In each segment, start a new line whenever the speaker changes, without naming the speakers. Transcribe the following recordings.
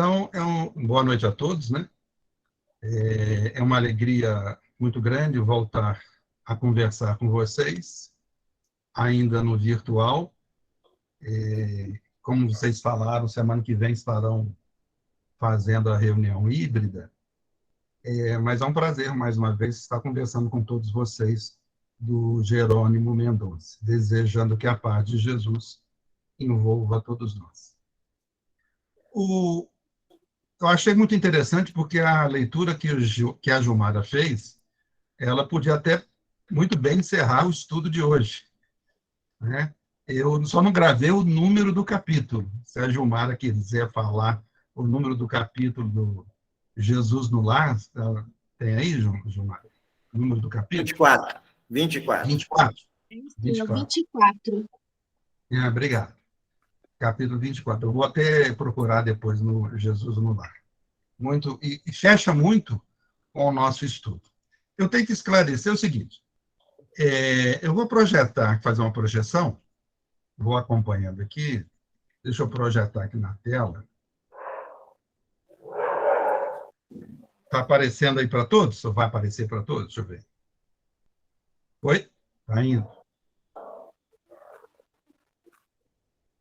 Então, boa noite a todos, né? É uma alegria muito grande voltar a conversar com vocês, ainda no virtual. Como vocês falaram, semana que vem estarão fazendo a reunião híbrida, mas é um prazer, mais uma vez, estar conversando com todos vocês do Jerônimo Mendonça, desejando que a paz de Jesus envolva todos nós. Eu achei muito interessante porque a leitura que a Gilmara fez, ela podia até muito bem encerrar o estudo de hoje, né? Eu só não gravei o número do capítulo. Se a Gilmara quiser falar o número do capítulo do Jesus no Lar, tem aí, Gilmara? O número do capítulo?
24. 24.
24?
24.
Obrigado. Capítulo 24. Eu vou até procurar depois no Jesus no Lar. E fecha muito com o nosso estudo. Eu tenho que esclarecer o seguinte: eu vou fazer uma projeção, vou acompanhando aqui, deixa eu projetar aqui na tela. Está aparecendo aí para todos? Ou vai aparecer para todos? Deixa eu ver. Oi? Está indo.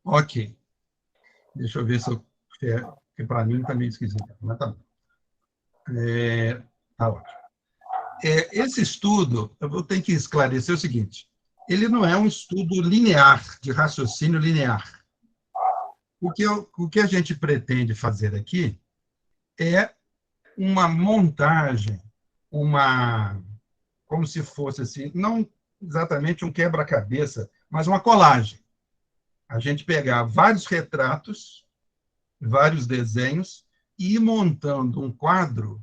Ok. Deixa eu ver se porque para mim está meio esquisito, mas tá bom. Tá ótimo. Esse estudo, eu vou ter que esclarecer o seguinte: ele não é um estudo linear, de raciocínio linear. O que a gente pretende fazer aqui é uma montagem, como se fosse assim, não exatamente um quebra-cabeça, mas uma colagem. A gente pegar vários retratos, vários desenhos, e ir montando um quadro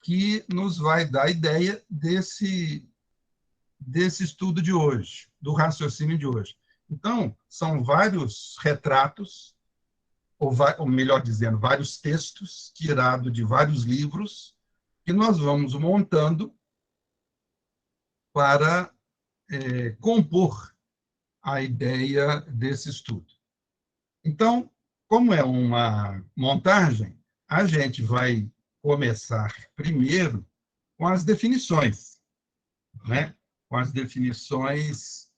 que nos vai dar a ideia desse estudo de hoje, do raciocínio de hoje. Então, são vários retratos, ou melhor dizendo, vários textos tirados de vários livros, que nós vamos montando para compor a ideia desse estudo. Então, como é uma montagem, a gente vai começar primeiro com as definições, né? Com as definições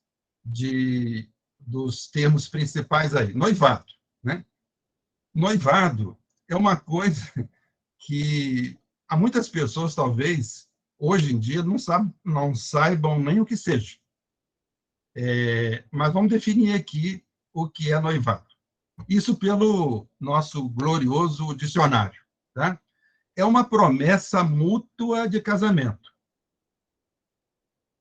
dos termos principais aí. Noivado, né? Noivado é uma coisa que há muitas pessoas, talvez, hoje em dia, não saibam nem o que seja. Mas vamos definir aqui o que é noivado. Isso pelo nosso glorioso dicionário, tá? É uma promessa mútua de casamento.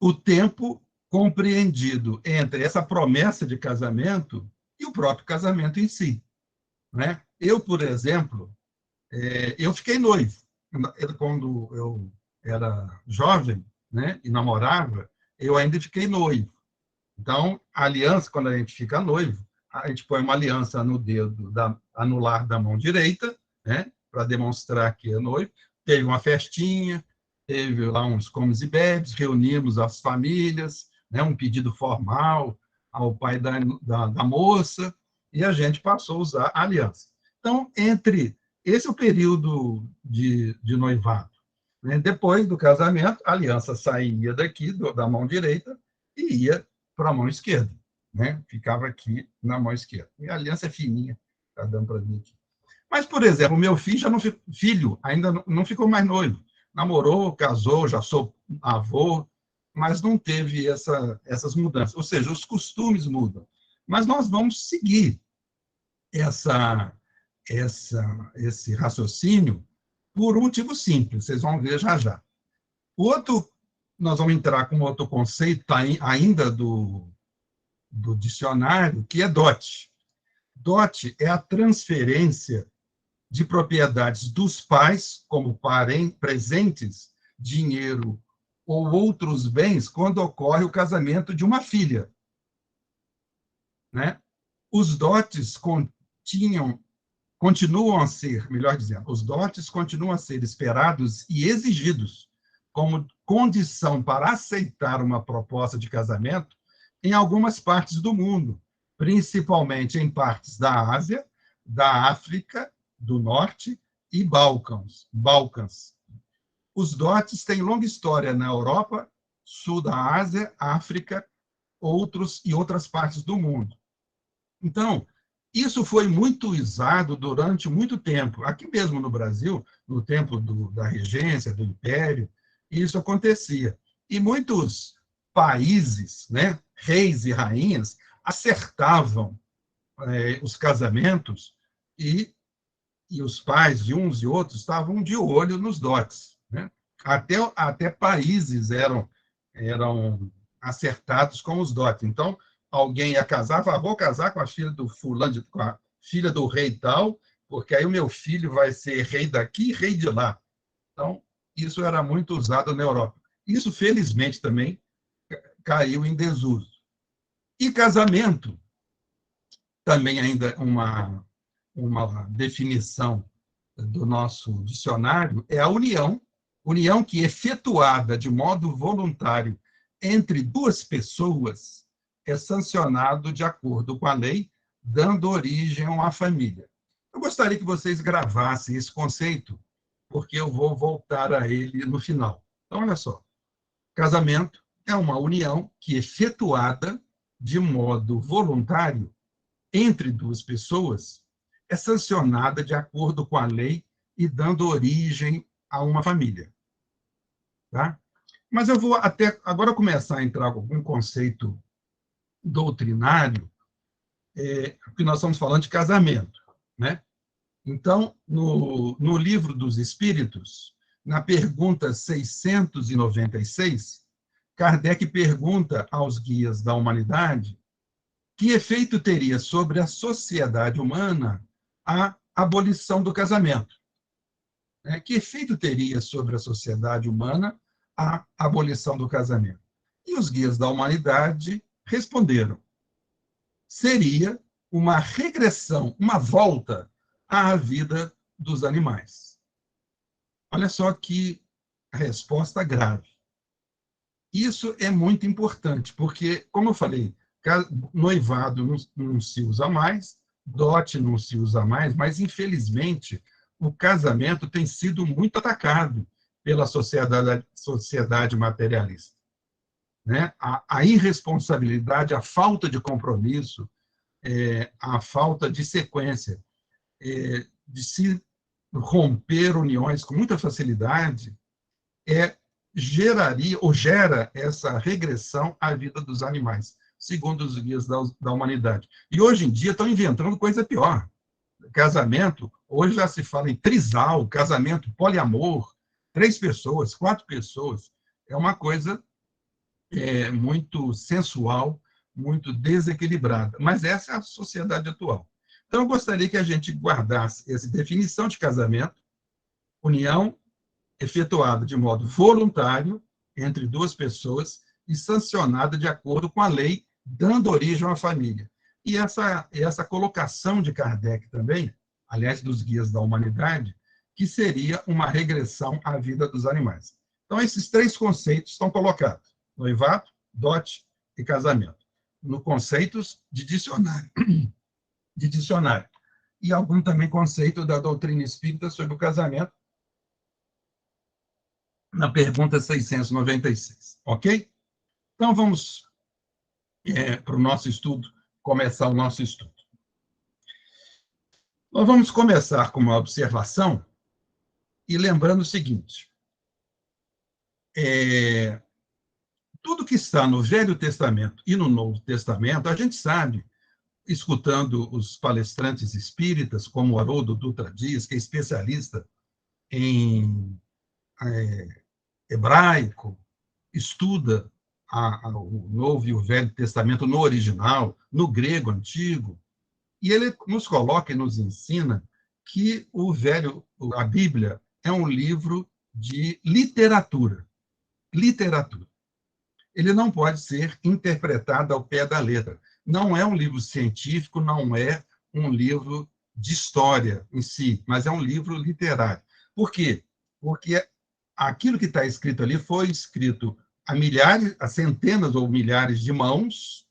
O tempo compreendido entre essa promessa de casamento e o próprio casamento em si, né? Eu, por exemplo, eu fiquei noivo. Quando eu era jovem, né, e namorava, eu ainda fiquei noivo. Então, a aliança, quando a gente fica noivo, a gente põe uma aliança no dedo anular da mão direita, né, para demonstrar que é noivo. Teve uma festinha, teve lá uns comes e bebes, reunimos as famílias, né, um pedido formal ao pai da moça, e a gente passou a usar a aliança. Então, esse é o período de noivado, né? Depois do casamento, a aliança saía daqui, da mão direita, e ia para a mão esquerda, né? Ficava aqui na mão esquerda. E a aliança é fininha, está dando para mim aqui. Mas, por exemplo, o meu filho ainda não ficou mais noivo. Namorou, casou, já sou avô, mas não teve essas mudanças. Ou seja, os costumes mudam. Mas nós vamos seguir esse raciocínio por um motivo simples, vocês vão ver já já. Nós vamos entrar com outro conceito ainda do dicionário, que é dote. Dote é a transferência de propriedades dos pais, como presentes, dinheiro ou outros bens, quando ocorre o casamento de uma filha, né? Os dotes continuam a ser, melhor dizendo, os dotes continuam a ser esperados e exigidos como condição para aceitar uma proposta de casamento em algumas partes do mundo, principalmente em partes da Ásia, da África do Norte e Balcãs. Os dotes têm longa história na Europa, sul da Ásia, África, outras partes do mundo. Então, isso foi muito usado durante muito tempo. Aqui mesmo no Brasil, no tempo da regência, do Império, isso acontecia. E muitos países, né, reis e rainhas, acertavam os casamentos e os pais de uns e outros estavam de olho nos dotes, né? Até países eram acertados com os dotes. Então, alguém ia casar, falava, vou casar com a filha do fulano, com a filha do rei tal, porque aí o meu filho vai ser rei daqui e rei de lá. Então, isso era muito usado na Europa. Isso, felizmente, também caiu em desuso. E casamento, também ainda uma definição do nosso dicionário, é a união que, efetuada de modo voluntário entre duas pessoas, é sancionado de acordo com a lei, dando origem a uma família. Eu gostaria que vocês gravassem esse conceito, porque eu vou voltar a ele no final. Então, olha só. Casamento é uma união que, efetuada de modo voluntário entre duas pessoas, é sancionada de acordo com a lei e dando origem a uma família. Tá? Mas eu vou até agora começar a entrar com um conceito doutrinário, porque nós estamos falando de casamento, né? Então, no Livro dos Espíritos, na pergunta 696, Kardec pergunta aos guias da humanidade que efeito teria sobre a sociedade humana a abolição do casamento. Que efeito teria sobre a sociedade humana a abolição do casamento? E os guias da humanidade responderam: seria uma regressão, uma volta à vida dos animais. Olha só que resposta grave. Isso é muito importante, porque, como eu falei, noivado não se usa mais, dote não se usa mais, mas, infelizmente, o casamento tem sido muito atacado pela sociedade materialista. Né? A irresponsabilidade, a falta de compromisso, a falta de sequência, de se romper uniões com muita facilidade, gera essa regressão à vida dos animais, segundo os guias da humanidade. E hoje em dia estão inventando coisa pior. Casamento, hoje já se fala em trisal, casamento poliamor, 3 pessoas, 4 pessoas. É uma coisa muito sensual, muito desequilibrada. Mas essa é a sociedade atual. Então, eu gostaria que a gente guardasse essa definição de casamento, união efetuada de modo voluntário entre 2 pessoas e sancionada de acordo com a lei, dando origem a uma família. E essa colocação de Kardec também, aliás, dos guias da humanidade, que seria uma regressão à vida dos animais. Então, esses 3 conceitos estão colocados: noivado, dote e casamento, no conceitos de dicionário. E algum também conceito da doutrina espírita sobre o casamento, na pergunta 696, ok? Então, vamos para o nosso estudo, começar o nosso estudo. Nós vamos começar com uma observação e lembrando o seguinte: tudo que está no Velho Testamento e no Novo Testamento, a gente sabe, escutando os palestrantes espíritas, como o Haroldo Dutra Dias, que é especialista em hebraico, estuda o Novo e o Velho Testamento no original, no grego antigo, e ele nos coloca e nos ensina que a Bíblia é um livro de literatura. Literatura. Ele não pode ser interpretado ao pé da letra. Não é um livro científico, não é um livro de história em si, mas é um livro literário. Por quê? Porque aquilo que está escrito ali foi escrito a centenas ou milhares de mãos,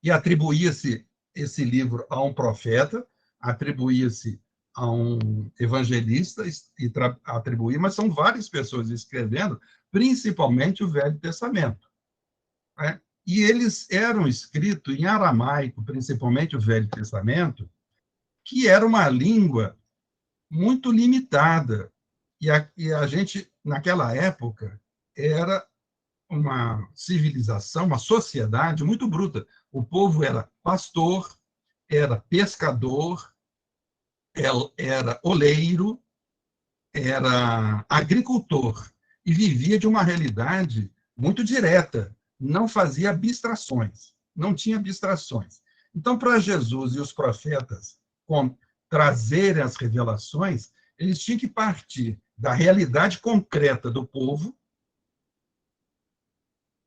e atribuía-se esse livro a um profeta, atribuía-se a um evangelista e atribuir, mas são várias pessoas escrevendo, principalmente o Velho Testamento, né? E eles eram escritos em aramaico, principalmente o Velho Testamento, que era uma língua muito limitada. E a gente, naquela época, era uma civilização, uma sociedade muito bruta. O povo era pastor, era pescador, era oleiro, era agricultor e vivia de uma realidade muito direta, não fazia abstrações, não tinha abstrações. Então, para Jesus e os profetas trazerem as revelações, eles tinham que partir da realidade concreta do povo,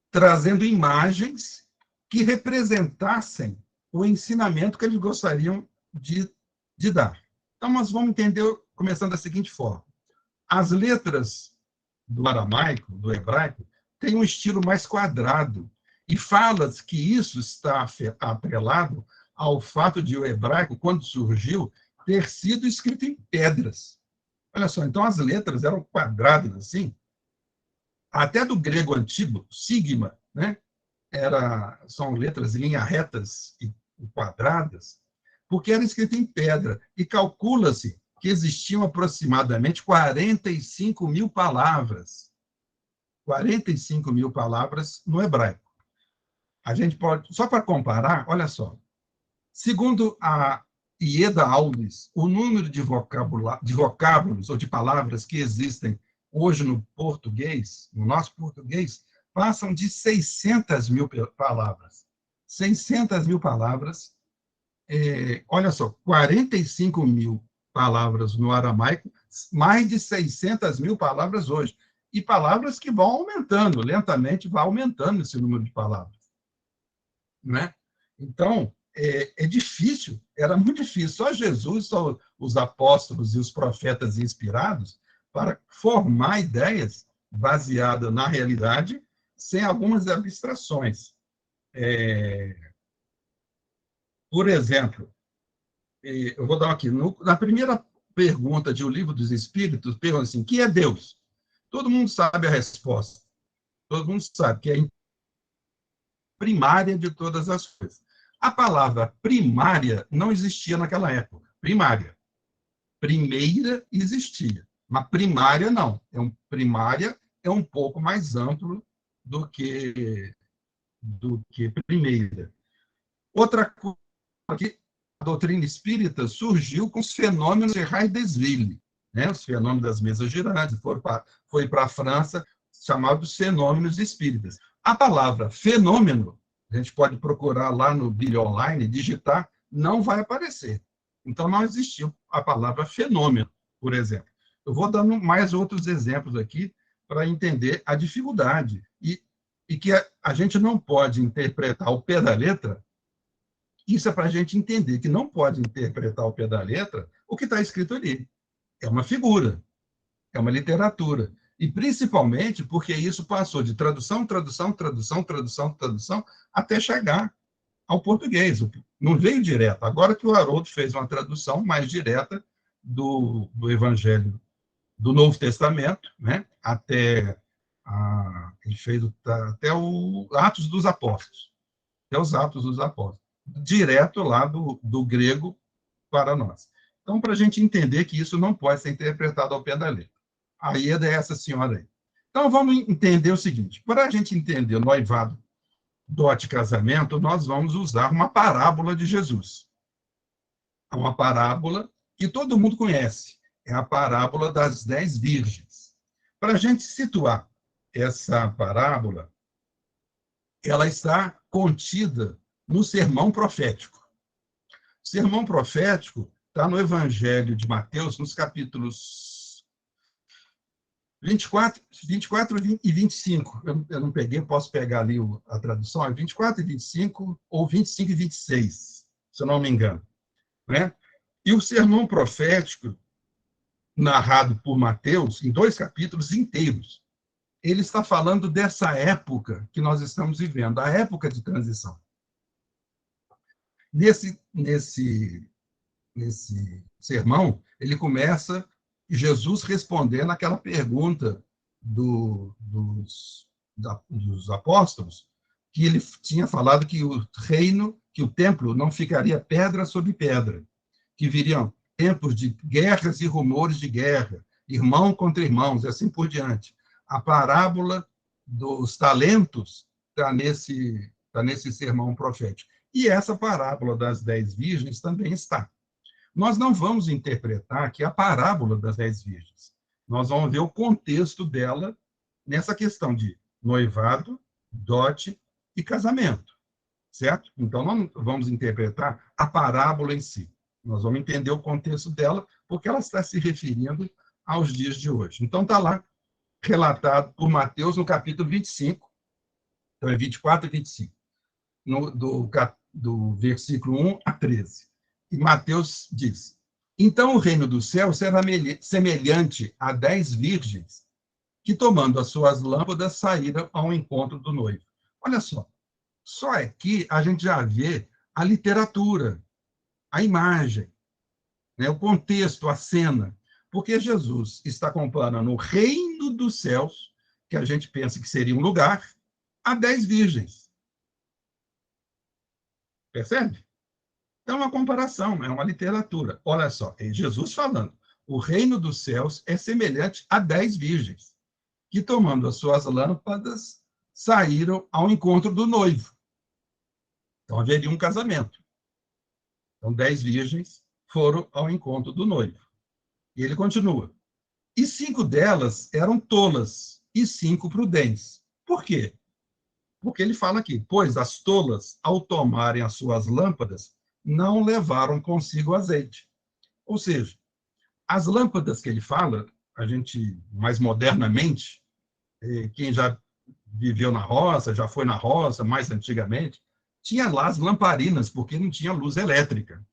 trazendo imagens que representassem o ensinamento que eles gostariam de dar. Então, nós vamos entender, começando da seguinte forma. As letras do aramaico, do hebraico, têm um estilo mais quadrado, e fala que isso está atrelado ao fato de o hebraico, quando surgiu, ter sido escrito em pedras. Olha só, então as letras eram quadradas assim, até do grego antigo, sigma, né? São letras em linha retas e quadradas, porque era escrito em pedra, e calcula-se que existiam aproximadamente 45 mil palavras. 45 mil palavras no hebraico. A gente pode, só para comparar, olha só, segundo a Ieda Alves, o número de vocábulos ou de palavras que existem hoje no português, no nosso português, passam de 600 mil palavras. 600 mil palavras, olha só, 45 mil palavras no aramaico, mais de 600 mil palavras hoje. E palavras que vão aumentando, lentamente vai aumentando esse número de palavras. Né? Então, é difícil, era muito difícil. Só Jesus, só os apóstolos e os profetas inspirados para formar ideias baseadas na realidade, sem algumas abstrações. Por exemplo, eu vou dar aqui, na primeira pergunta de O Livro dos Espíritos, pergunta assim, que é Deus? Todo mundo sabe a resposta. Todo mundo sabe que é a primária de todas as coisas. A palavra primária não existia naquela época. Primária. Primeira existia, mas primária não. Primária é um pouco mais amplo do que primeira. Outra coisa que a doutrina espírita surgiu com os fenômenos de Heidesville, né? Os fenômenos das mesas girantes, foi para a França, chamados fenômenos espíritas. A palavra fenômeno, a gente pode procurar lá no Bíblia Online, digitar, não vai aparecer. Então, não existiu a palavra fenômeno, por exemplo. Eu vou dando mais outros exemplos aqui para entender a dificuldade e que a gente não pode interpretar ao pé da letra. Isso é para a gente entender que não pode interpretar ao pé da letra o que está escrito ali. É uma figura, é uma literatura. E principalmente porque isso passou de tradução, até chegar ao português. Não veio direto. Agora que o Haroldo fez uma tradução mais direta do Evangelho do Novo Testamento, né? Ele fez até o Atos dos Apóstolos. Até os Atos dos Apóstolos. Direto lá do grego para nós. Então, para a gente entender que isso não pode ser interpretado ao pé da letra. A Ieda é essa senhora aí. Então, vamos entender o seguinte. Para a gente entender o noivado, dote e casamento, nós vamos usar uma parábola de Jesus. É uma parábola que todo mundo conhece. É a parábola das 10 virgens. Para a gente situar essa parábola, ela está contida no sermão profético. O sermão profético está no Evangelho de Mateus, nos capítulos 24 e 25. Eu não peguei, posso pegar ali a tradução, é 24 e 25, ou 25 e 26, se eu não me engano. Né? E o sermão profético, narrado por Mateus, em 2 capítulos inteiros, ele está falando dessa época que nós estamos vivendo, a época de transição. Nesse sermão, ele começa Jesus respondendo aquela pergunta dos apóstolos, que ele tinha falado que o reino, que o templo não ficaria pedra sobre pedra, que viriam tempos de guerras e rumores de guerra, irmão contra irmãos, e assim por diante. A parábola dos talentos está nesse sermão profético. E essa parábola das 10 virgens também está. Nós não vamos interpretar aqui a parábola das 10 virgens. Nós vamos ver o contexto dela nessa questão de noivado, dote e casamento, certo? Então, não vamos interpretar a parábola em si. Nós vamos entender o contexto dela, porque ela está se referindo aos dias de hoje. Então, está lá, relatado por Mateus no capítulo 25, então é 24 e 25, do versículo 1 a 13. E Mateus diz: então o reino do céu será semelhante a 10 virgens que, tomando as suas lâmpadas, saíram ao encontro do noivo. Olha só aqui a gente já vê a literatura, a imagem, né, o contexto, a cena, porque Jesus está comparando o reino dos céus, que a gente pensa que seria um lugar, a 10 virgens. Percebe? Então, é uma comparação, é uma literatura. Olha só, é Jesus falando. O reino dos céus é semelhante a 10 virgens, que, tomando as suas lâmpadas, saíram ao encontro do noivo. Então, haveria um casamento. Então, 10 virgens foram ao encontro do noivo. E ele continua. E 5 delas eram tolas, e 5 prudentes. Por quê? Porque ele fala aqui, pois as tolas, ao tomarem as suas lâmpadas, não levaram consigo azeite. Ou seja, as lâmpadas que ele fala, a gente, mais modernamente, quem já viveu na roça, já foi na roça, mais antigamente, tinha lá as lamparinas, porque não tinha luz elétrica.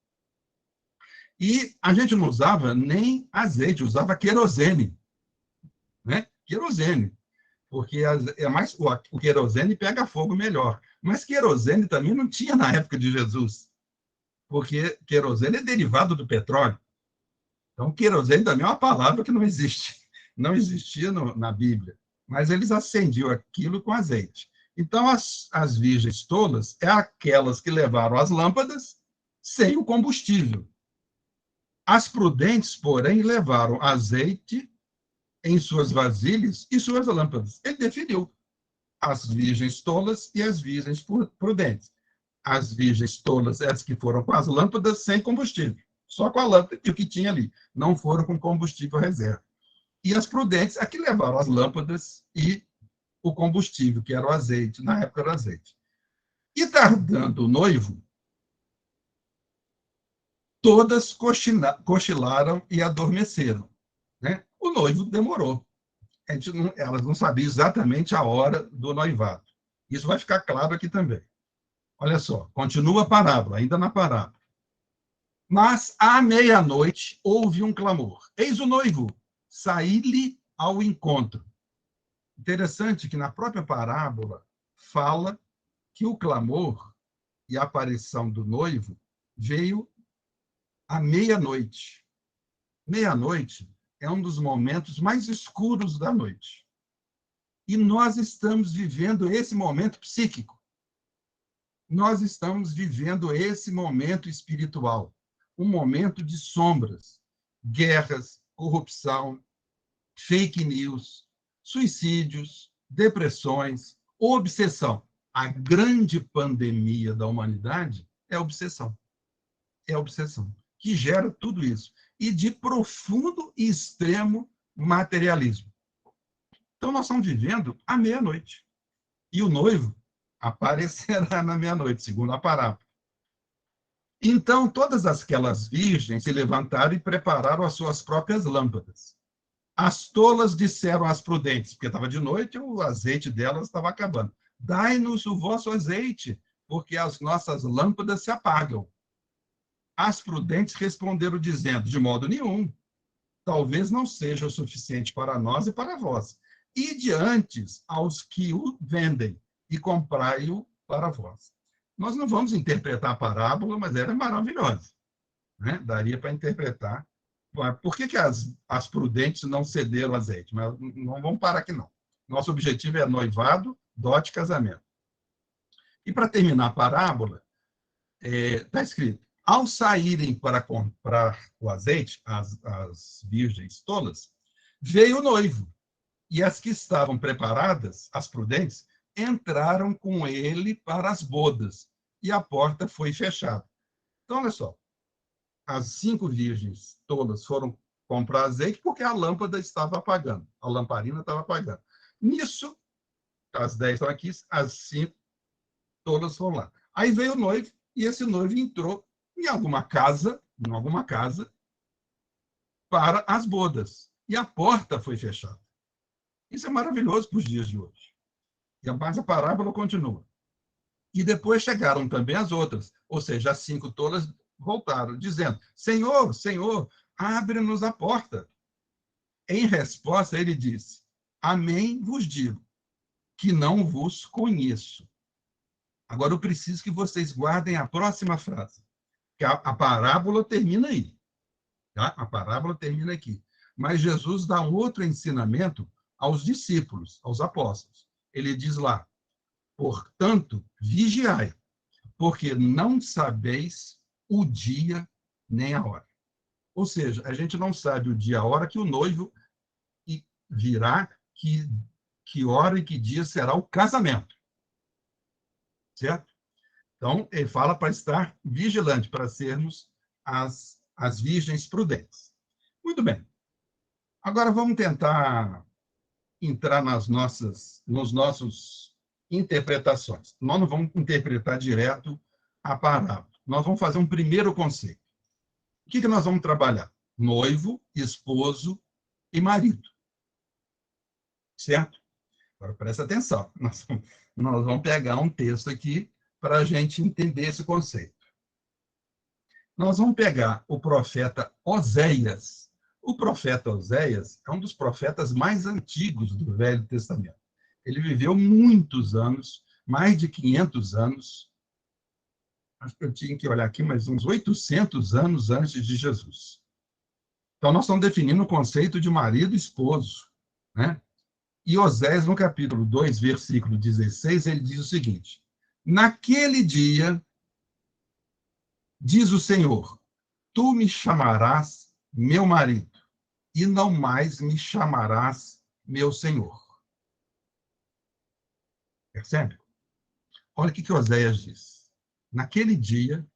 E a gente não usava nem azeite, usava querosene, né? Querosene, porque o querosene pega fogo melhor. Mas querosene também não tinha na época de Jesus, porque querosene é derivado do petróleo. Então, querosene também é uma palavra que não existe, não existia na Bíblia, mas eles acendiam aquilo com azeite. Então, as virgens tolas é aquelas que levaram as lâmpadas sem o combustível. As prudentes, porém, levaram azeite em suas vasilhas e suas lâmpadas. Ele definiu as virgens tolas e as virgens prudentes. As virgens tolas, as que foram com as lâmpadas sem combustível, só com a lâmpada e o que tinha ali, não foram com combustível reserva. E as prudentes, as que levaram as lâmpadas e o combustível, que era o azeite, na época era o azeite. E tardando o noivo, todas cochilaram e adormeceram, né? O noivo demorou. Elas não sabiam exatamente a hora do noivado. Isso vai ficar claro aqui também. Olha só, continua a parábola, ainda na parábola. Mas à meia-noite houve um clamor. Eis o noivo, saí-lhe ao encontro. Interessante que na própria parábola fala que o clamor e a aparição do noivo veio à meia-noite. Meia-noite é um dos momentos mais escuros da noite. E nós estamos vivendo esse momento psíquico. Nós estamos vivendo esse momento espiritual, um momento de sombras, guerras, corrupção, fake news, suicídios, depressões, obsessão. A grande pandemia da humanidade é a obsessão. É a obsessão que gera tudo isso. E de profundo e extremo materialismo. Então, nós estamos vivendo à meia-noite. E o noivo aparecerá na meia-noite, segundo a parábola. Então, todas aquelas virgens se levantaram e prepararam as suas próprias lâmpadas. As tolas disseram às prudentes, porque estava de noite, o azeite delas estava acabando. Dai-nos o vosso azeite, porque as nossas lâmpadas se apagam. As prudentes responderam dizendo, de modo nenhum, talvez não seja o suficiente para nós e para vós. Ide antes aos que o vendem e comprai-o para vós. Nós não vamos interpretar a parábola, mas ela é maravilhosa. né? Daria para interpretar. Por que as prudentes não cederam azeite? Mas não vamos parar aqui, não. Nosso objetivo é noivado, dote e casamento. E para terminar a parábola, está escrito: ao saírem para comprar o azeite, as virgens tolas, veio o noivo. E as que estavam preparadas, as prudentes, entraram com ele para as bodas, e a porta foi fechada. Então, olha só, as 5 virgens tolas foram comprar azeite porque a lâmpada estava apagando, a lamparina estava apagando. Nisso, as 10 estão aqui, as 5 tolas foram lá. Aí veio o noivo, e esse noivo entrou em alguma casa, para as bodas, e a porta foi fechada. Isso é maravilhoso para os dias de hoje. Mas a parábola continua. E depois chegaram também as outras, ou seja, as 5 tolas voltaram, dizendo: Senhor, Senhor, abre-nos a porta. Em resposta, ele disse: Amém vos digo, que não vos conheço. Agora, eu preciso que vocês guardem a próxima frase, que a parábola termina aí. Tá? A parábola termina aqui. Mas Jesus dá um outro ensinamento aos discípulos, aos apóstolos. Ele diz lá: portanto, vigiai, porque não sabeis o dia nem a hora. Ou seja, a gente não sabe o dia, a hora que o noivo virá, que hora e que dia será o casamento. Certo? Então, ele fala para estar vigilante, para sermos as virgens prudentes. Muito bem. Agora vamos tentar entrar nos nossos interpretações. Nós não vamos interpretar direto a parábola. Nós vamos fazer um primeiro conceito. O que nós vamos trabalhar? Noivo, esposo e marido. Certo? Agora, presta atenção. Nós vamos pegar um texto aqui para a gente entender esse conceito. Nós vamos pegar o profeta Oséias. O profeta Oséias é um dos profetas mais antigos do Velho Testamento. Ele viveu muitos anos, mais de 500 anos. Acho que eu tinha que olhar aqui, mas uns 800 anos antes de Jesus. Então, nós estamos definindo o conceito de marido e esposo, né? E Oséias, no capítulo 2, versículo 16, ele diz o seguinte: naquele dia, diz o Senhor, tu me chamarás meu marido, e não mais me chamarás meu Senhor. Percebe? Olha o que Oséias diz. Naquele dia,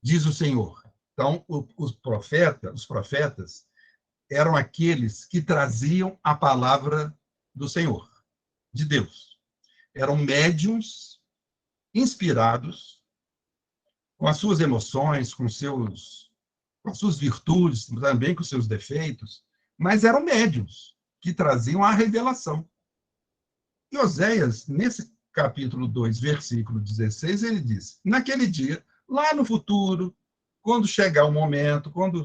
diz o Senhor. Então, os profetas eram aqueles que traziam a palavra do Senhor, de Deus. Eram médiuns inspirados com as suas emoções, com as suas virtudes, também com seus defeitos, mas eram médiuns que traziam a revelação. E Oséias, nesse capítulo 2, versículo 16, ele diz: naquele dia, lá no futuro, quando chegar o momento, quando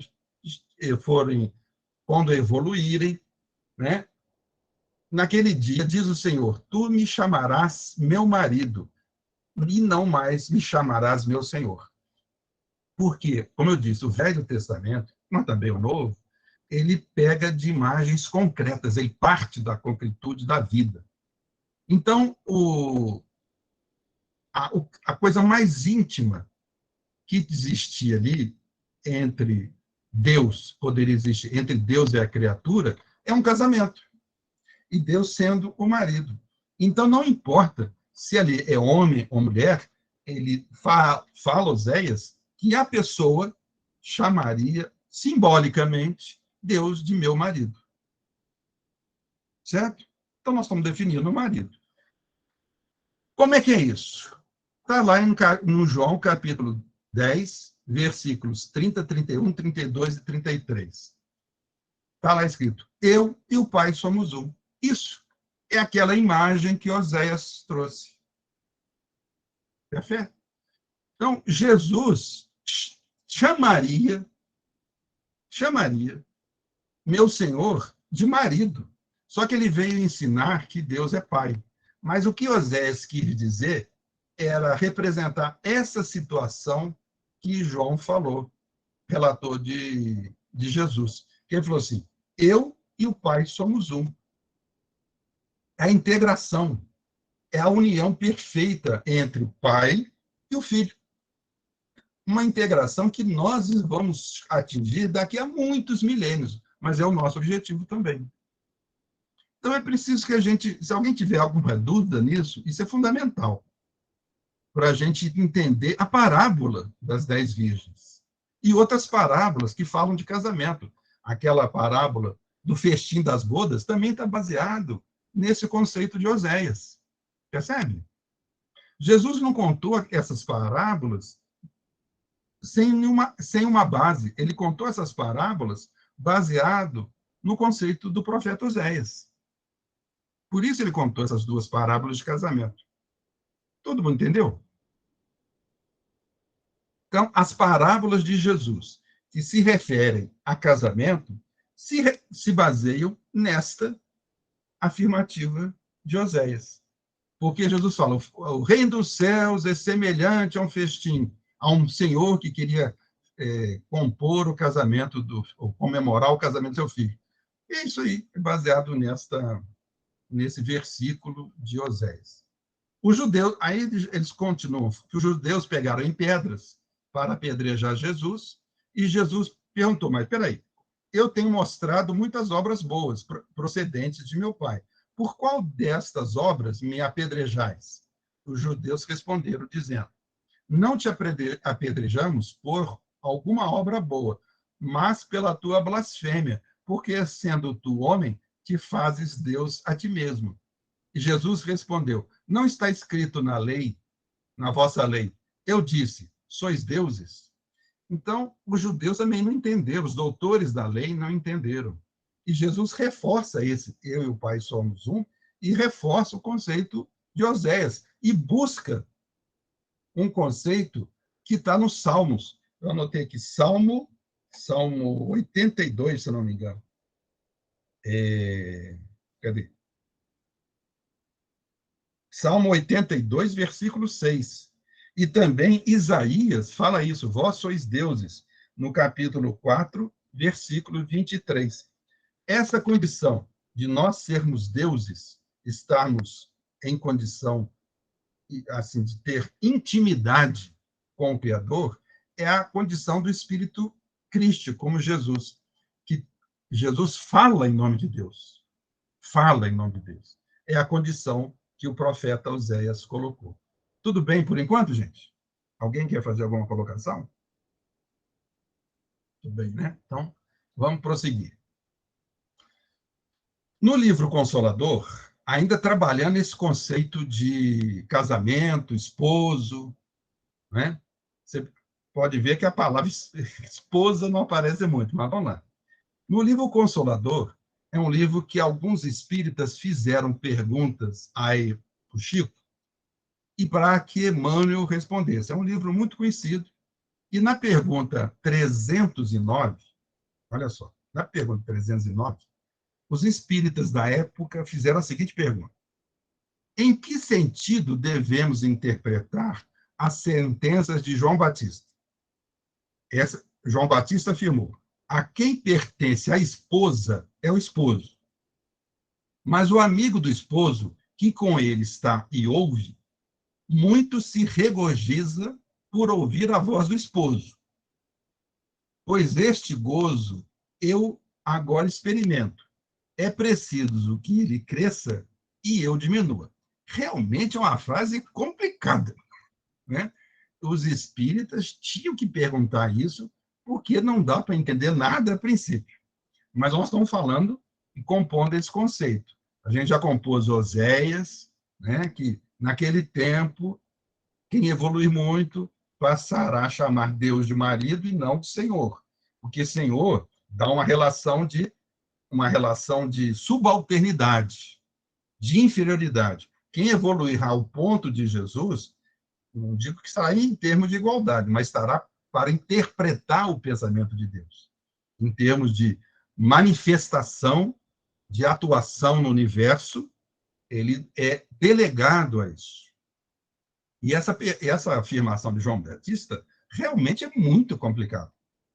evoluírem, né? Naquele dia, diz o Senhor, tu me chamarás meu marido, e não mais me chamarás meu Senhor. Porque, como eu disse, o Velho Testamento, mas também o Novo, ele pega de imagens concretas, ele parte da concretude da vida. Então, a coisa mais íntima que existia ali entre Deus, poderia existir entre Deus e a criatura, é um casamento. E Deus sendo o marido. Então, não importa se ali é homem ou mulher, ele fala Oséias que a pessoa chamaria simbolicamente Deus de meu marido. Certo? Então, nós estamos definindo o marido. Como é que é isso? Está lá no João, capítulo 10, versículos 30, 31, 32 e 33. Está lá escrito: eu e o Pai somos um. Isso é aquela imagem que Oséias trouxe. Perfeito? Então, Jesus chamaria meu Senhor de marido. Só que ele veio ensinar que Deus é Pai. Mas o que Oséias quis dizer era representar essa situação que João falou. relator de Jesus, que ele falou assim, eu e o Pai somos um. É a integração, é a união perfeita entre o Pai e o Filho. Uma integração que nós vamos atingir daqui a muitos milênios, mas é o nosso objetivo também. Então, é preciso que a gente, se alguém tiver alguma dúvida nisso, isso é fundamental para a gente entender a parábola das 10 virgens e outras parábolas que falam de casamento. Aquela parábola do festim das bodas também está baseado nesse conceito de Oséias. Percebe? Jesus não contou essas parábolas sem uma base. Ele contou essas parábolas baseado no conceito do profeta Oséias. Por isso ele contou essas duas parábolas de casamento. Todo mundo entendeu? Então, as parábolas de Jesus que se referem a casamento se baseiam nesta afirmativa de Oséias. Porque Jesus fala, o reino dos céus é semelhante a um festim, a um senhor que queria compor o casamento, ou comemorar o casamento do seu filho. E é isso aí, é baseado nesse versículo de Oséias. Os judeus, aí eles continuam, que os judeus pegaram em pedras para apedrejar Jesus, e Jesus perguntou, mas peraí, eu tenho mostrado muitas obras boas procedentes de meu Pai. Por qual destas obras me apedrejais? Os judeus responderam, dizendo, não te apedrejamos por alguma obra boa, mas pela tua blasfêmia, porque, sendo tu homem, te fazes Deus a ti mesmo. E Jesus respondeu, não está escrito na lei, na vossa lei, eu disse, sois deuses? Então, os judeus também não entenderam, os doutores da lei não entenderam. E Jesus reforça esse, eu e o Pai somos um, e reforça o conceito de Oséias, e busca um conceito que está nos Salmos. Eu anotei aqui, Salmo 82, se não me engano. Cadê? Salmo 82, versículo 6. E também Isaías fala isso, vós sois deuses, no capítulo 4, versículo 23. Essa condição de nós sermos deuses, estarmos em condição assim de ter intimidade com o Criador, é a condição do Espírito Cristo, como Jesus, que Jesus fala em nome de Deus. Fala em nome de Deus. É a condição que o profeta Oséias colocou. Tudo bem por enquanto, gente? Alguém quer fazer alguma colocação? Tudo bem, né? Então, vamos prosseguir. No livro Consolador, ainda trabalhando esse conceito de casamento, esposo, né? Você pode ver que a palavra esposa não aparece muito, mas vamos lá. No livro Consolador, é um livro que alguns espíritas fizeram perguntas para o Chico e para que Emmanuel respondesse. É um livro muito conhecido. E na pergunta 309, olha só, na pergunta 309, os espíritas da época fizeram a seguinte pergunta: em que sentido devemos interpretar as sentenças de João Batista? João Batista afirmou: a quem pertence a esposa é o esposo. Mas o amigo do esposo, que com ele está e ouve, muito se regozija por ouvir a voz do esposo. Pois este gozo eu agora experimento. É preciso que ele cresça e eu diminua. Realmente é uma frase complicada, né? Os espíritas tinham que perguntar isso, porque não dá para entender nada a princípio. Mas nós estamos falando e compondo esse conceito. A gente já compôs Oséias, né, que naquele tempo, quem evoluir muito passará a chamar Deus de marido e não de Senhor, porque Senhor dá uma relação de subalternidade, de inferioridade. Quem evoluirá ao ponto de Jesus, não digo que estará em termos de igualdade, mas estará para interpretar o pensamento de Deus, em termos de manifestação, de atuação no universo, ele é delegado a isso. E essa afirmação de João Batista realmente é muito complicada.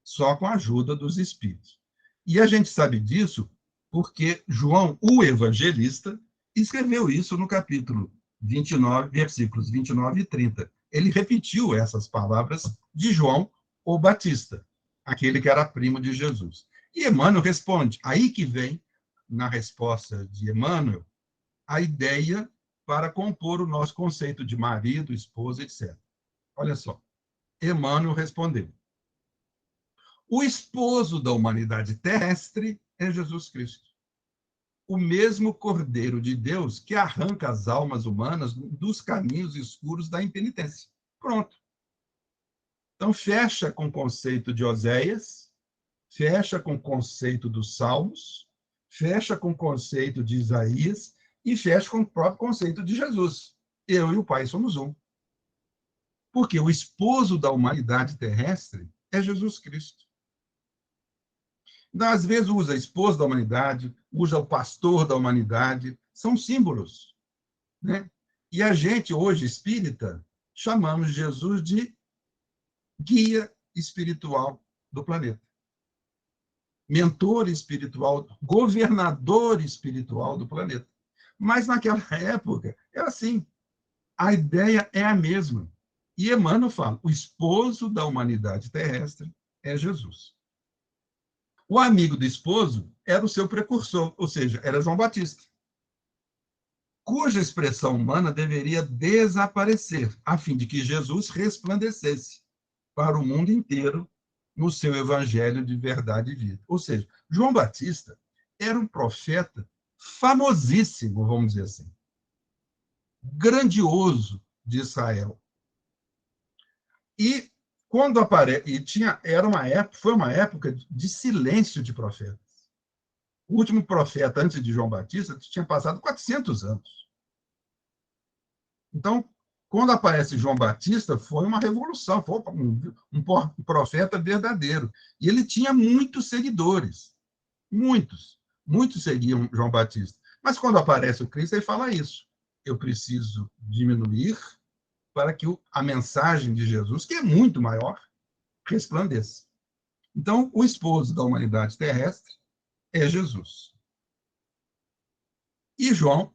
só com a ajuda dos espíritos. E a gente sabe disso porque João, o evangelista, escreveu isso no capítulo 29, versículos 29 e 30. Ele repetiu essas palavras de João, o Batista, aquele que era primo de Jesus. E Emmanuel responde, aí que vem, na resposta de Emmanuel, a ideia para compor o nosso conceito de marido, esposa, etc. Olha só, Emmanuel respondeu, o esposo da humanidade terrestre é Jesus Cristo, o mesmo Cordeiro de Deus que arranca as almas humanas dos caminhos escuros da impenitência. Pronto. Então, fecha com o conceito de Oséias, fecha com o conceito dos Salmos, fecha com o conceito de Isaías e fecha com o próprio conceito de Jesus. Eu e o Pai somos um. Porque o esposo da humanidade terrestre é Jesus Cristo. Então, às vezes, usa esposo da humanidade, usa o pastor da humanidade, são símbolos, né? E a gente, hoje, espírita, chamamos Jesus de guia espiritual do planeta. Mentor espiritual, governador espiritual do planeta. Mas, naquela época, era assim. A ideia é a mesma. E Emmanuel fala, o esposo da humanidade terrestre é Jesus. O amigo do esposo era o seu precursor, ou seja, era João Batista, cuja expressão humana deveria desaparecer, a fim de que Jesus resplandecesse para o mundo inteiro no seu evangelho de verdade e vida. Ou seja, João Batista era um profeta famosíssimo, vamos dizer assim, grandioso de Israel. E quando aparece, foi uma época de silêncio de profetas. O último profeta antes de João Batista tinha passado 400 anos. Então, quando aparece João Batista, foi uma revolução, foi um profeta verdadeiro. E ele tinha muitos seguidores, muitos seguiam João Batista. Mas quando aparece o Cristo, ele fala isso. Eu preciso diminuir para que a mensagem de Jesus, que é muito maior, resplandeça. Então, o esposo da humanidade terrestre é Jesus. E João,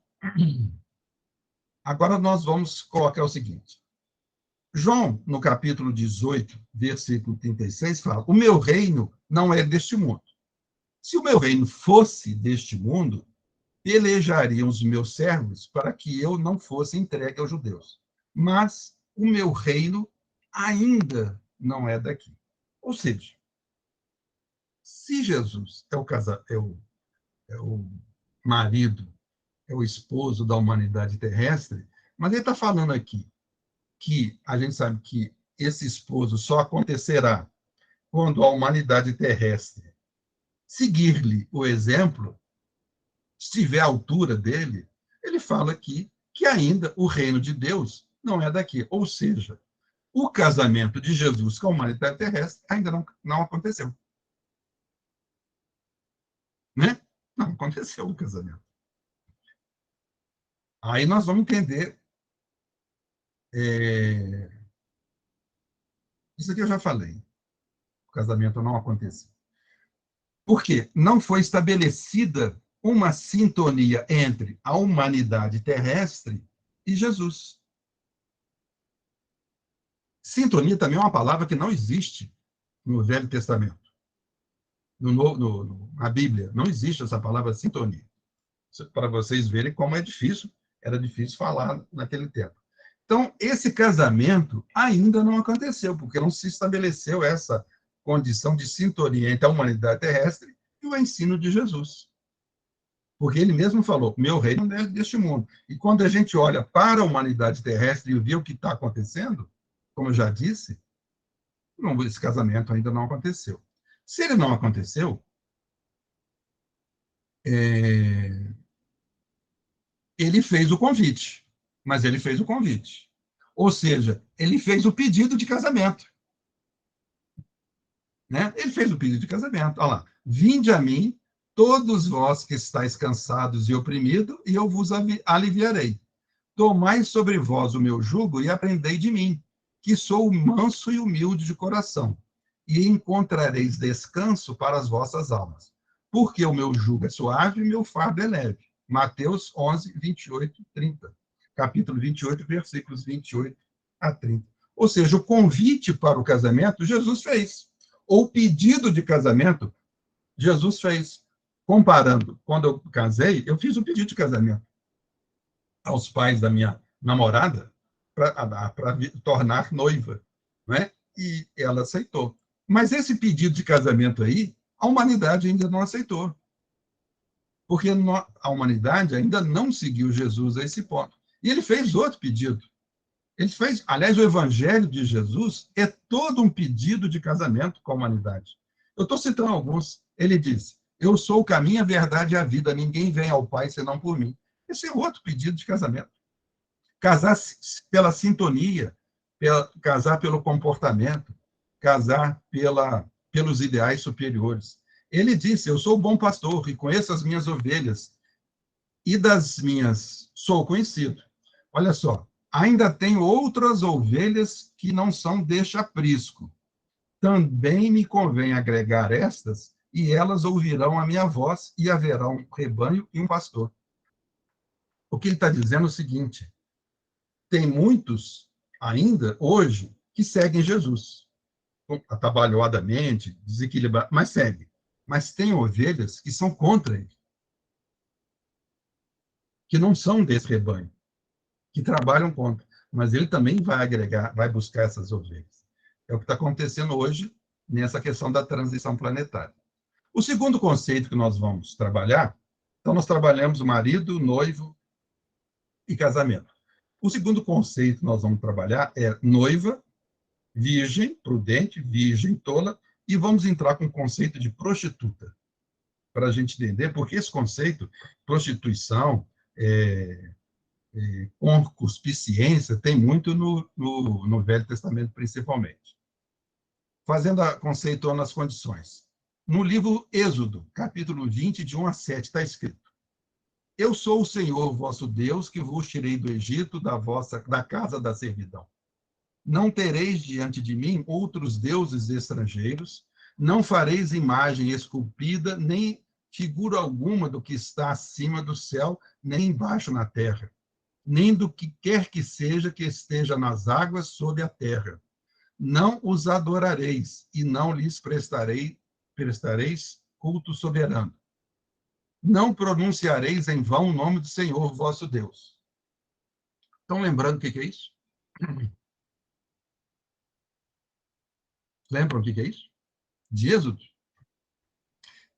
agora nós vamos colocar o seguinte. João, no capítulo 18, versículo 36, fala, o meu reino não é deste mundo. Se o meu reino fosse deste mundo, pelejariam os meus servos para que eu não fosse entregue aos judeus. Mas o meu reino ainda não é daqui. Ou seja, se Jesus é o marido, é o esposo da humanidade terrestre, mas ele está falando aqui que a gente sabe que esse esposo só acontecerá quando a humanidade terrestre seguir-lhe o exemplo, estiver à altura dele, ele fala aqui que ainda o reino de Deus não é daqui. Ou seja, o casamento de Jesus com a humanidade terrestre ainda não aconteceu. Né? Não aconteceu o casamento. Aí nós vamos entender. Isso aqui eu já falei. O casamento não aconteceu. Por quê? Não foi estabelecida uma sintonia entre a humanidade terrestre e Jesus. Sintonia também é uma palavra que não existe no Velho Testamento. Na Bíblia, não existe essa palavra sintonia. Para vocês verem como era difícil falar naquele tempo. Então, esse casamento ainda não aconteceu, porque não se estabeleceu essa condição de sintonia entre a humanidade terrestre e o ensino de Jesus. Porque ele mesmo falou, meu reino não é deste mundo. E quando a gente olha para a humanidade terrestre e vê o que está acontecendo, como eu já disse, esse casamento ainda não aconteceu. Se ele não aconteceu, ele fez o convite, mas ele fez o convite. Ou seja, ele fez o pedido de casamento. Né? Ele fez o pedido de casamento. Olha lá, vinde a mim, todos vós que estáis cansados e oprimidos, e eu vos aliviarei. Tomai sobre vós o meu jugo e aprendei de mim, que sou manso e humilde de coração, e encontrareis descanso para as vossas almas. Porque o meu jugo é suave e o meu fardo é leve. Mateus 11, 28, 30. Capítulo 28, versículos 28 a 30. Ou seja, o convite para o casamento, Jesus fez. Ou o pedido de casamento, Jesus fez. Comparando, quando eu casei, eu fiz o pedido de casamento aos pais da minha namorada para tornar noiva, né? E ela aceitou. Mas esse pedido de casamento aí, a humanidade ainda não aceitou, porque a humanidade ainda não seguiu Jesus a esse ponto. E ele fez outro pedido. Ele fez, aliás, o evangelho de Jesus é todo um pedido de casamento com a humanidade. Eu estou citando alguns. Ele diz: eu sou o caminho, a verdade e a vida. Ninguém vem ao Pai senão por mim. Esse é outro pedido de casamento. Casar pela sintonia, casar pelo comportamento, casar pelos ideais superiores. Ele disse: eu sou o bom pastor e conheço as minhas ovelhas, e das minhas sou conhecido. Olha só, ainda tenho outras ovelhas que não são deste aprisco. Também me convém agregar estas, e elas ouvirão a minha voz, e haverá um rebanho e um pastor. O que ele está dizendo é o seguinte: tem muitos ainda, hoje, que seguem Jesus, atabalhoadamente, desequilibrados, mas seguem. Mas tem ovelhas que são contra ele, que não são desse rebanho, que trabalham contra. Mas ele também vai agregar, vai buscar essas ovelhas. É o que está acontecendo hoje nessa questão da transição planetária. O segundo conceito que nós vamos trabalhar, então nós trabalhamos o marido, noivo e casamento. O segundo conceito que nós vamos trabalhar é noiva, virgem, prudente, virgem, tola, e vamos entrar com o conceito de prostituta, para a gente entender, porque esse conceito, prostituição, concupiscência, tem muito no Velho Testamento, principalmente. Fazendo a conceituando as condições. No livro Êxodo, capítulo 20, de 1 a 7, está escrito: eu sou o Senhor, vosso Deus, que vos tirei do Egito, da casa da servidão. Não tereis diante de mim outros deuses estrangeiros, não fareis imagem esculpida, nem figura alguma do que está acima do céu, nem embaixo na terra, nem do que quer que seja que esteja nas águas sob a terra. Não os adorareis, e não lhes prestareis culto soberano. Não pronunciareis em vão o nome do Senhor, vosso Deus. Estão lembrando o que é isso? Lembram o que é isso? De Êxodo.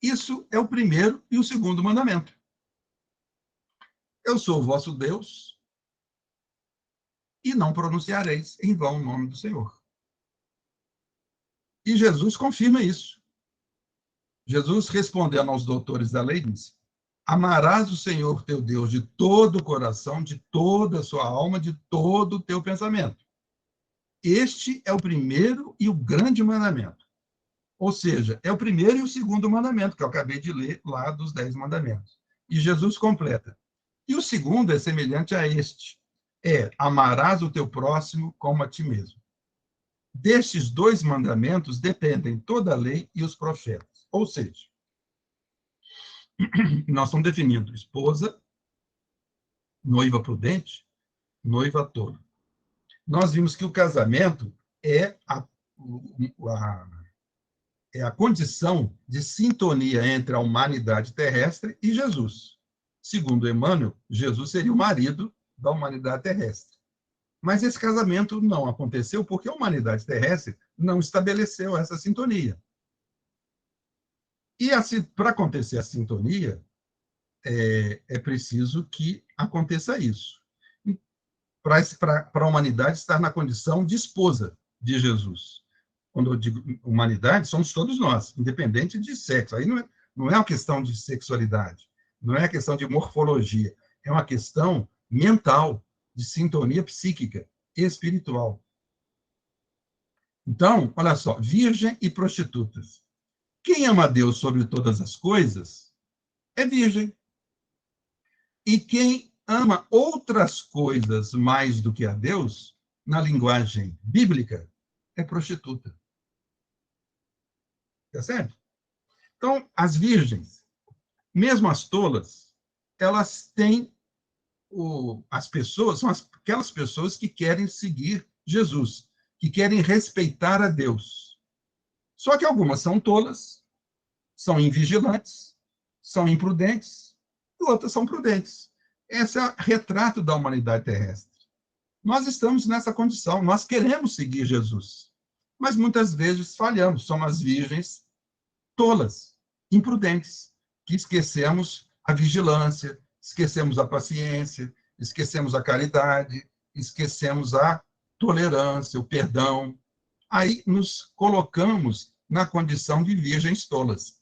Isso é o primeiro e o segundo mandamento. Eu sou o vosso Deus e não pronunciareis em vão o nome do Senhor. E Jesus confirma isso. Jesus, respondendo aos doutores da lei, disse: amarás o Senhor teu Deus de todo o coração, de toda a sua alma, de todo o teu pensamento. Este é o primeiro e o grande mandamento. Ou seja, é o primeiro e o segundo mandamento, que eu acabei de ler lá dos 10 mandamentos. E Jesus completa: e o segundo é semelhante a este: amarás o teu próximo como a ti mesmo. Destes 2 mandamentos dependem toda a lei e os profetas. Ou seja, nós estamos definindo esposa, noiva prudente, noiva tola. Nós vimos que o casamento é a condição de sintonia entre a humanidade terrestre e Jesus. Segundo Emmanuel, Jesus seria o marido da humanidade terrestre. Mas esse casamento não aconteceu porque a humanidade terrestre não estabeleceu essa sintonia. E para acontecer a sintonia, é preciso que aconteça isso. Para a humanidade estar na condição de esposa de Jesus. Quando eu digo humanidade, somos todos nós, independente de sexo. Aí não é uma questão de sexualidade, não é uma questão de morfologia, é uma questão mental, de sintonia psíquica e espiritual. Então, olha só, virgem e prostitutas. Quem ama a Deus sobre todas as coisas é virgem. E quem ama outras coisas mais do que a Deus, na linguagem bíblica, é prostituta. Percebe? Então, as virgens, mesmo as tolas, elas têm as pessoas, são aquelas pessoas que querem seguir Jesus, que querem respeitar a Deus. Só que algumas são tolas, são invigilantes, são imprudentes, e outras são prudentes. Esse é o retrato da humanidade terrestre. Nós estamos nessa condição, nós queremos seguir Jesus, mas muitas vezes falhamos, somos as virgens tolas, imprudentes, que esquecemos a vigilância, esquecemos a paciência, esquecemos a caridade, esquecemos a tolerância, o perdão. Aí nos colocamos na condição de virgens tolas.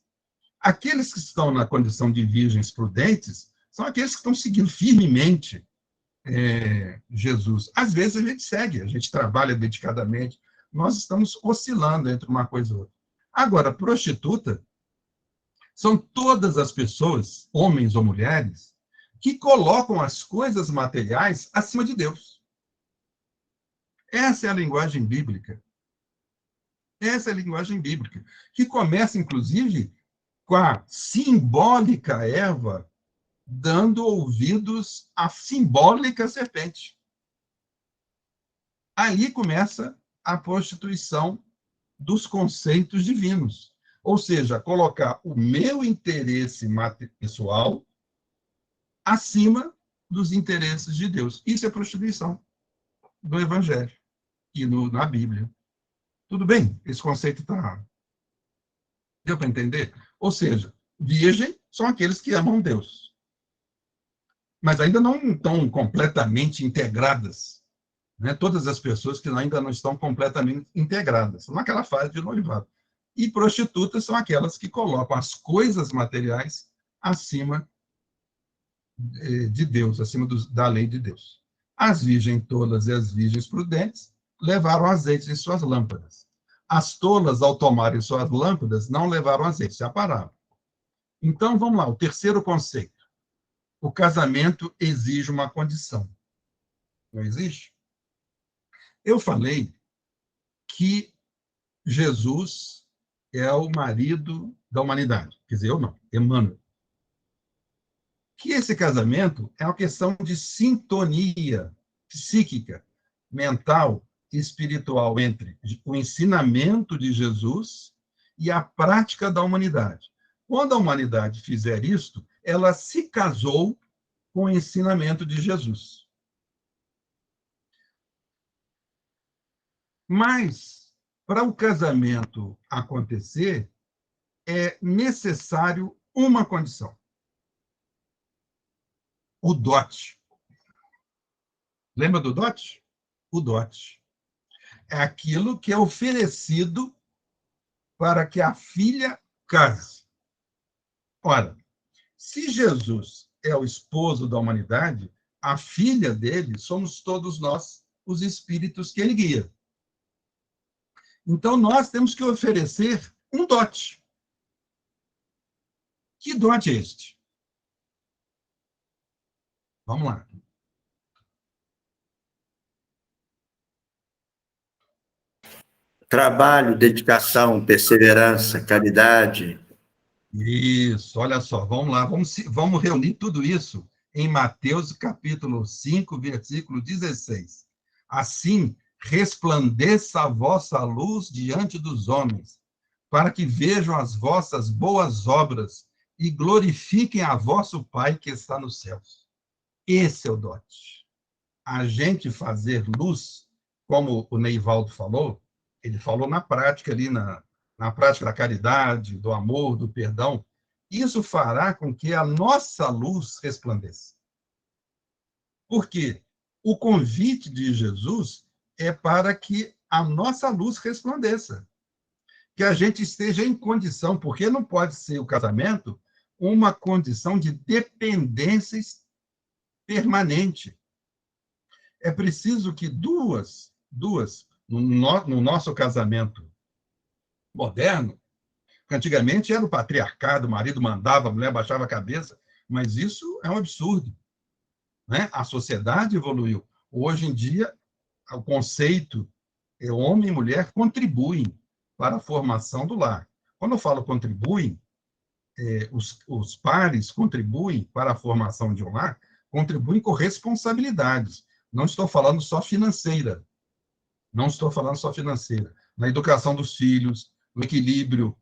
Aqueles que estão na condição de virgens prudentes são aqueles que estão seguindo firmemente Jesus. Às vezes a gente segue, a gente trabalha dedicadamente, nós estamos oscilando entre uma coisa e outra. Agora, prostituta são todas as pessoas, homens ou mulheres, que colocam as coisas materiais acima de Deus. Essa é a linguagem bíblica. Essa é a linguagem bíblica, que começa, inclusive, com a simbólica Eva dando ouvidos à simbólica serpente. Aí começa a prostituição dos conceitos divinos. Ou seja, colocar o meu interesse pessoal acima dos interesses de Deus. Isso é prostituição do Evangelho e na Bíblia. Tudo bem? Esse conceito está... Deu para entender? Ou seja, virgem são aqueles que amam Deus, mas ainda não estão completamente integradas. Né? Todas as pessoas que ainda não estão completamente integradas, naquela fase de noivado. E prostitutas são aquelas que colocam as coisas materiais acima de Deus, acima da lei de Deus. As virgens tolas e as virgens prudentes levaram azeite em suas lâmpadas. As tolas, ao tomarem suas lâmpadas, não levaram azeite, se apararam. Então, vamos lá, o terceiro conceito. O casamento exige uma condição. Não existe? Eu falei que Jesus é o marido da humanidade. Quer dizer, eu não, Emmanuel. Que esse casamento é uma questão de sintonia psíquica, mental e espiritual entre o ensinamento de Jesus e a prática da humanidade. Quando a humanidade fizer isto, ela se casou com o ensinamento de Jesus. Mas, para o casamento acontecer, é necessário uma condição: o dote. Lembra do dote? O dote é aquilo que é oferecido para que a filha case. Ora, se Jesus é o esposo da humanidade, a filha dele somos todos nós, os espíritos que ele guia. Então, nós temos que oferecer um dote. Que dote é este? Vamos lá.
Trabalho, dedicação, perseverança, caridade.
Isso, olha só, vamos lá, vamos reunir tudo isso em Mateus, capítulo 5, versículo 16. Assim, resplandeça a vossa luz diante dos homens, para que vejam as vossas boas obras e glorifiquem a vosso Pai que está nos céus. Esse é o dote. A gente fazer luz, como o Neivaldo falou, ele falou na prática ali, na prática da caridade, do amor, do perdão, isso fará com que a nossa luz resplandeça. Por quê? O convite de Jesus é para que a nossa luz resplandeça, que a gente esteja em condição, porque não pode ser o casamento uma condição de dependência permanente. É preciso que duas no nosso casamento moderno, que antigamente era o patriarcado, o marido mandava, a mulher baixava a cabeça, mas isso é um absurdo. Né? A sociedade evoluiu. Hoje em dia, o conceito homem e mulher contribuem para a formação do lar. Quando eu falo contribuem, os pares contribuem para a formação de um lar, contribuem com responsabilidades. Não estou falando só financeira. Não estou falando só financeira. Na educação dos filhos, no equilíbrio,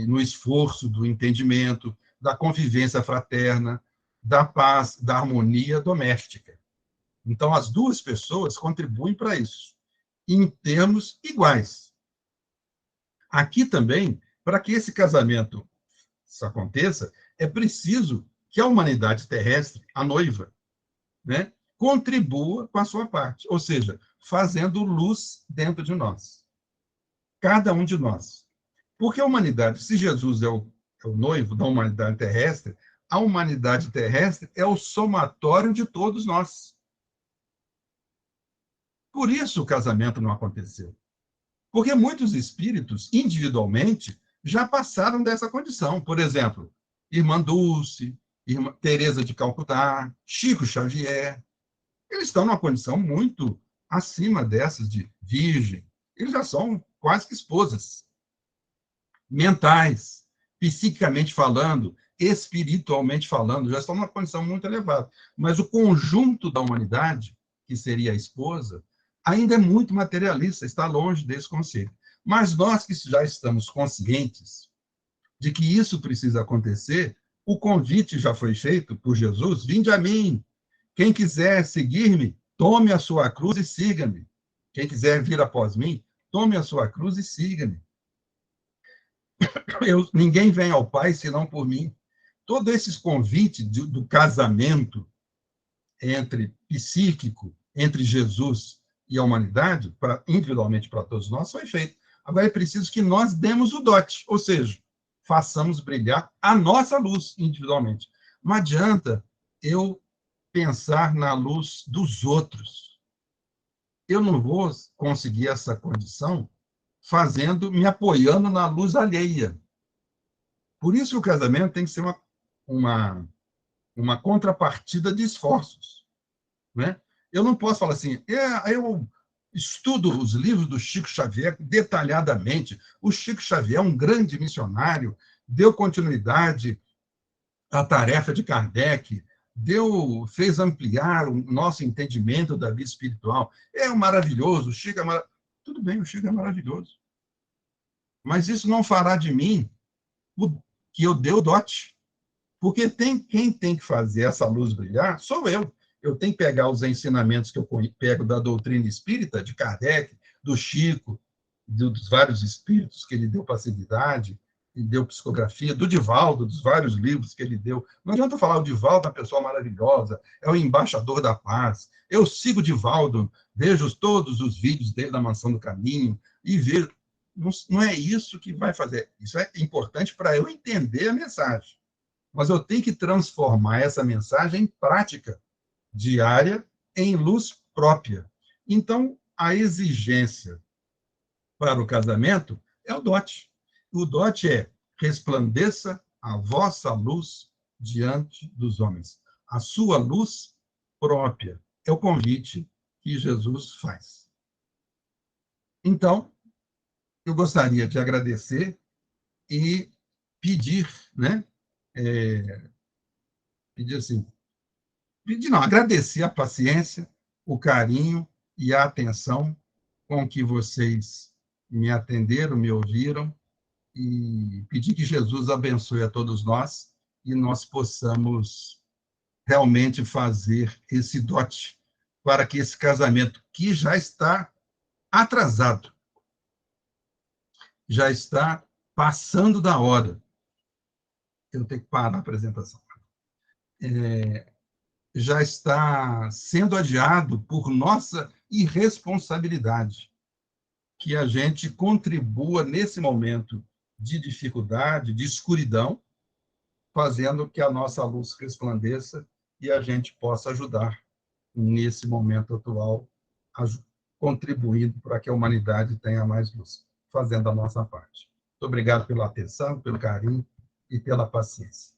no esforço do entendimento, da convivência fraterna, da paz, da harmonia doméstica. Então, as duas pessoas contribuem para isso, em termos iguais. Aqui também, para que esse casamento aconteça, é preciso que a humanidade terrestre, a noiva, né, contribua com a sua parte, ou seja, fazendo luz dentro de nós. Cada um de nós. Porque a humanidade, se Jesus é o noivo da humanidade terrestre, a humanidade terrestre é o somatório de todos nós. Por isso o casamento não aconteceu. Porque muitos espíritos, individualmente, já passaram dessa condição. Por exemplo, Irmã Dulce, Irmã Teresa de Calcutá, Chico Xavier. Eles estão numa condição muito acima dessas de virgem. Eles já são quase que esposas. Mentais, psiquicamente falando, espiritualmente falando, já estão numa condição muito elevada. Mas o conjunto da humanidade, que seria a esposa, ainda é muito materialista, está longe desse conceito. Mas nós que já estamos conscientes de que isso precisa acontecer, o convite já foi feito por Jesus: vinde a mim. Quem quiser seguir-me, tome a sua cruz e siga-me. Quem quiser vir após mim, tome a sua cruz e siga-me. Ninguém vem ao Pai senão por mim. Todo esse convite do casamento psíquico entre Jesus e a humanidade, individualmente para todos nós, foi feito. Agora é preciso que nós demos o dote, ou seja, façamos brilhar a nossa luz individualmente. Não adianta eu pensar na luz dos outros. Eu não vou conseguir essa condição me apoiando na luz alheia. Por isso que o casamento tem que ser uma contrapartida de esforços, né? Eu não posso falar assim, eu estudo os livros do Chico Xavier detalhadamente. O Chico Xavier é um grande missionário, deu continuidade à tarefa de Kardec, fez ampliar o nosso entendimento da vida espiritual. É maravilhoso, o Chico é maravilhoso. Tudo bem, o Chico é maravilhoso. Mas isso não fará de mim que eu dê o dote. Porque quem tem que fazer essa luz brilhar sou eu. Eu tenho que pegar os ensinamentos que eu pego da doutrina espírita, de Kardec, do Chico, dos vários espíritos que ele deu passividade, e deu psicografia, do Divaldo, dos vários livros que ele deu. Não adianta falar, o Divaldo é uma pessoa maravilhosa, é o embaixador da paz. Eu sigo o Divaldo, vejo todos os vídeos dele da Mansão do Caminho, e vejo. Não é isso que vai fazer. Isso é importante para eu entender a mensagem. Mas eu tenho que transformar essa mensagem em prática diária, em luz própria. Então, a exigência para o casamento é o dote. O dote é: resplandeça a vossa luz diante dos homens. A sua luz própria é o convite que Jesus faz. Então, eu gostaria de agradecer e pedir, né? Pedir assim, agradecer a paciência, o carinho e a atenção com que vocês me atenderam, me ouviram, e pedir que Jesus abençoe a todos nós e nós possamos realmente fazer esse dote para que esse casamento, que já está atrasado, já está passando da hora. Eu tenho que parar a apresentação. Já está sendo adiado por nossa irresponsabilidade, que a gente contribua nesse momento de dificuldade, de escuridão, fazendo que a nossa luz resplandeça e a gente possa ajudar nesse momento atual, contribuindo para que a humanidade tenha mais luz, fazendo a nossa parte. Muito obrigado pela atenção, pelo carinho e pela paciência.